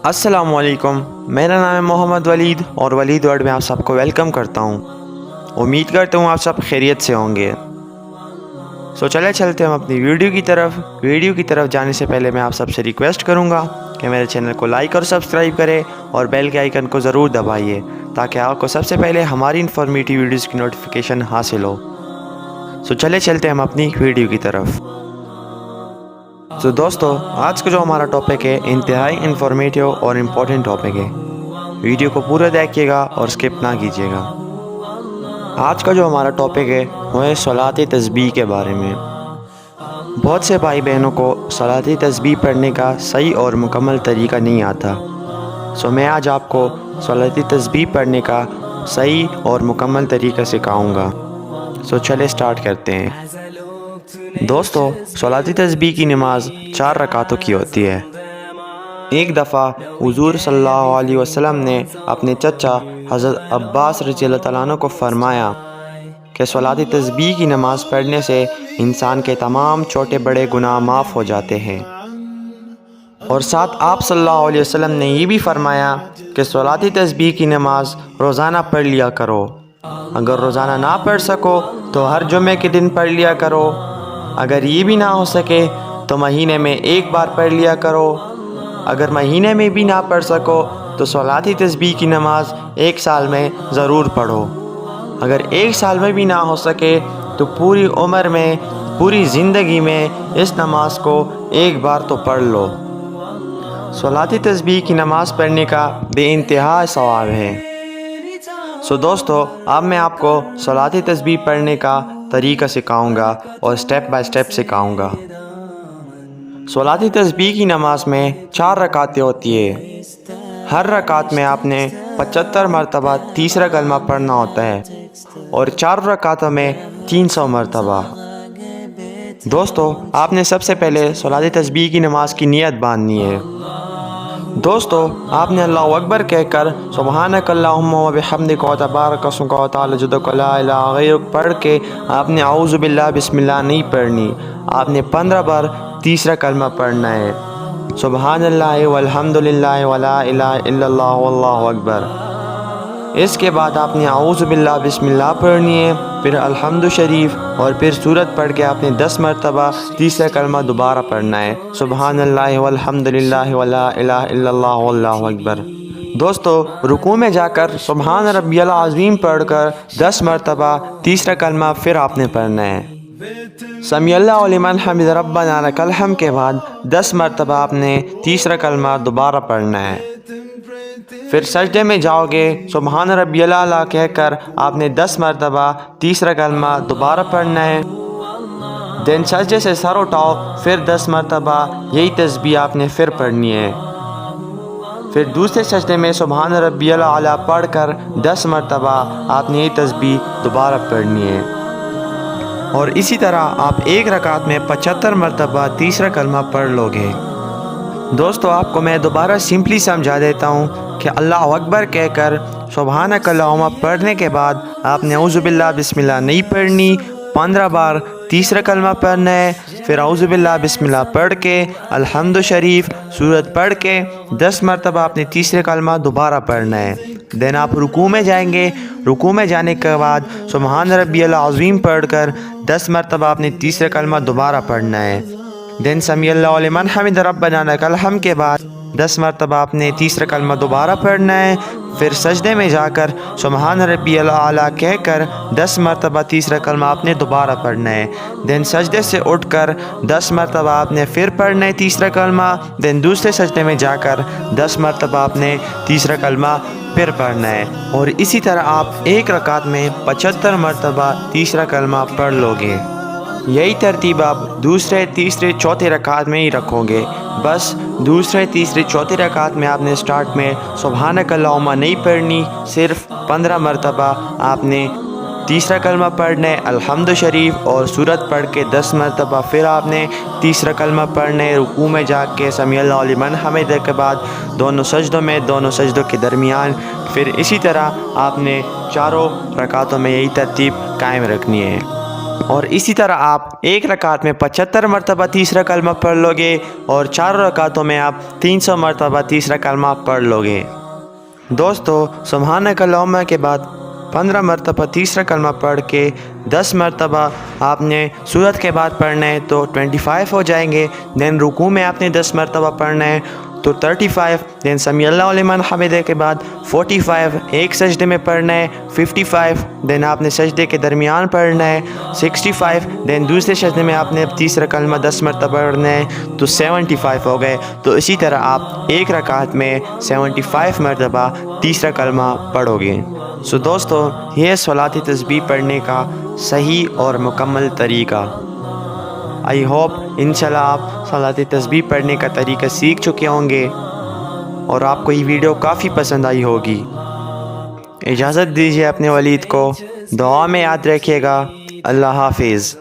अस्सलाम वालेकुम। मेरा नाम है मोहम्मद वलीद और वलीद वर्ल्ड में आप सबको वेलकम करता हूँ। उम्मीद करता हूँ आप सब खैरियत से होंगे। चले चलते हम अपनी वीडियो की तरफ जाने से पहले मैं आप सबसे रिक्वेस्ट करूँगा कि मेरे चैनल को लाइक और सब्सक्राइब करें और बेल के आइकन को ज़रूर दबाइए ताकि आपको सबसे पहले हमारी इन्फॉर्मेटिव वीडियोज़ की नोटिफिकेशन हासिल हो। चले चलते हम अपनी वीडियो की तरफ। दोस्तों, आज का जो हमारा टॉपिक है इंतहाई इन्फॉर्मेटिव और इम्पोर्टेंट टॉपिक है। वीडियो को पूरा देखिएगा और स्किप ना कीजिएगा। आज का जो हमारा टॉपिक है वो है सलात तस्बीह के बारे में। बहुत से भाई बहनों को सलात तस्बीह पढ़ने का सही और मुकम्मल तरीका नहीं आता। मैं आज आपको सलात तस्बीह पढ़ने का सही और मुकम्मल तरीका सिखाऊंगा। चले स्टार्ट करते हैं। दोस्तों, सलात तस्बीह की नमाज 4 रकातों की होती है। एक दफ़ा हुज़ूर सल्लल्लाहु अलैहि वसल्लम ने अपने चचा हज़रत अब्बास रज़ियल्लाहु तआला अन्हु को फरमाया कि सलात तस्बीह की नमाज़ पढ़ने से इंसान के तमाम छोटे बड़े गुनाह माफ़ हो जाते हैं। और साथ आप सल्लल्लाहु अलैहि वसल्लम ने ये भी फरमाया कि सलात तस्बीह की नमाज़ रोज़ाना पढ़ लिया करो। अगर रोज़ाना ना पढ़ सको तो हर जुम्मे के दिन पढ़ लिया करो। अगर ये भी ना हो सके तो महीने में एक बार पढ़ लिया करो। अगर महीने में भी ना पढ़ सको तो सलात तस्बीह की नमाज़ 1 साल में ज़रूर पढ़ो। अगर 1 साल में भी ना हो सके तो पूरी उम्र में, पूरी ज़िंदगी में इस नमाज को एक बार तो पढ़ लो। सलात तस्बीह की नमाज़ पढ़ने का बेइंतहा सवाब है। दोस्तों, अब मैं आपको सलात तस्बीह पढ़ने का तरीका सिखाऊंगा और स्टेप बाय स्टेप सिखाऊंगा। सलात तस्बीह की नमाज में 4 रकातें होती है। हर रकात में आपने 75 मरतबा तीसरा कलमा पढ़ना होता है और 4 रकातों में 300 मरतबा। दोस्तों, आपने सबसे पहले सलात तस्बीह की नमाज की नियत बांधनी है। दोस्तों, आपने अल्लाहु अकबर कहकर सुब्हानक अल्लाहुम्मा व बिहम्दिका व तबारक अस्मुका व तआला जद्दुका ला इलाहा गैरुक पढ़ के आपने औज़ु बिल्लाह बिस्मिल्लाह नहीं पढ़नी। आपने 15 बार तीसरा कलमा पढ़ना है, सुब्हानल्लाहि वल्हम्दुलिल्लाहि व ला इलाहा इल्लल्लाहु वल्लाहु अकबर। इसके बाद आपने औज़ु बिल्लाह बिस्मिल्लाह पढ़नी है, फिर अल्हम्दु शरीफ और फिर सूरत पढ़ के आपने 10 मरतबा तीसरा कलमा दोबारा पढ़ना है, सुब्हानल्लाहि वल्हम्दुलिल्लाहि व ला इलाहा इल्लल्लाहु वल्लाहु अकबर। दोस्तों, रुकू में जाकर सुब्हान रब्बियल अज़ीम पढ़कर 10 मरतबा तीसरा कलमा फिर आपने पढ़ना है। समीअल्लाहु लिमन हमिद रब्बना लकल हम्द के बाद 10 मरतबा आपने तीसरा कलमा दोबारा पढ़ना है। फिर सजदे में जाओगे, सुब्हान रब्बियल आला कहकर आपने 10 मरतबा तीसरा कलमा दोबारा पढ़ना है। देन सजदे से सर उठाओ, फिर 10 मरतबा यही तस्बीह आपने फिर पढ़नी है। फिर दूसरे सजदे में सुब्हान रब्बियल आला पढ़कर 10 मरतबा आपने ये तस्बीह दोबारा पढ़नी है। और इसी तरह आप एक रकात में 75 मरतबा तीसरा कलमा पढ़ लोगे। दोस्तों, आपको मैं दोबारा सिंपली समझा देता हूँ कि अल्लाह अकबर कहकर सुब्हानक अल्लाहुम्मा पढ़ने के बाद आपने औज़ु बिल्लाह बिस्मिल्लाह नहीं पढ़नी, 15 बार तीसरा कलमा पढ़ना है, फिर औज़ु बिल्लाह बिस्मिल्लाह पढ़ के अल्हम्दु शरीफ सूरत पढ़ के 10 मरतबा आपने तीसरे कलमा दोबारा पढ़ना है। देन आप रुकू में जाएंगे। रुकू में जाने के बाद सुब्हान रब्बियल अज़ीम पढ़कर 10 मरतबा आपने तीसरा कलमा दोबारा पढ़ना है। देन समीअल्लाहु लिमन हमिद रब्बना लकल हम्द के बाद 10 मरतबा आपने तीसरा कलमा दोबारा पढ़ना है। फिर सजदे में जाकर सुब्हान रब्बियल आला कहकर 10 मरतबा तीसरा कलमा आपने दोबारा पढ़ना है। देन सजदे से उठकर 10 मरतबा आपने फिर पढ़ना है तीसरा कलमा। देन दूसरे सजदे में जाकर 10 मरतबा आपने तीसरा कलमा फिर पढ़ना है। और इसी तरह आप एक रकात में 75 मरतबा तीसरा कलमा पढ़ लोगे। यही तरतीब आप दूसरे, तीसरे, चौथे रकात में ही रखोगे। बस दूसरे, तीसरे, चौथे रकात में आपने स्टार्ट में सुब्हानक अल्लाहुम्मा नहीं पढ़नी, सिर्फ 15 मरतबा आपने तीसरा कलमा पढ़ना है, अल्हम्दु शरीफ और सूरत पढ़ के 10 मरतबा फिर आपने तीसरा कलमा पढ़ना है। रुकू में जाके समीअल्लाहु लिमन हमिद के बाद दोनों सजदों में, दोनों सजदों के दरमियान फिर इसी तरह आपने चारों रकातों में यही तरतीब कायम रखनी है। اور اسی طرح آپ ایک رکعت میں 75 مرتبہ تیسرا کلمہ پڑھ لوگے اور 4 رکعتوں میں آپ 300 مرتبہ تیسرا کلمہ پڑھ لوگے۔ دوستو سبحانک اللہم کے بعد 15 مرتبہ تیسرا کلمہ پڑھ کے 10 مرتبہ آپ نے سورت کے بعد پڑھنا ہے تو 25 ہو جائیں گے۔ دین رکوع میں آپ نے 10 مرتبہ پڑھنا ہے تو 35۔ دین سمیع اللہ لمن حمدہ کے بعد 45، ایک سجدے میں پڑھنا ہے 55۔ دین آپ نے سجدے کے درمیان پڑھنا ہے 65۔ دین دوسرے سجدے میں آپ نے تیسرا کلمہ 10 مرتبہ پڑھنا ہے تو 75 ہو گئے۔ تو اسی طرح آپ ایک رکعت میں 75 مرتبہ تیسرا کلمہ پڑھو گے۔ سو دوستو یہ صلاۃ تسبیح پڑھنے کا صحیح اور مکمل طریقہ۔ آئی ہوپ انشاءاللہ آپ صلاۃ تسبیح پڑھنے کا طریقہ سیکھ چکے ہوں گے اور آپ کو یہ ویڈیو کافی پسند آئی ہوگی۔ اجازت دیجیے اپنے ولید کو، دعا میں یاد رکھیے گا۔ اللہ حافظ۔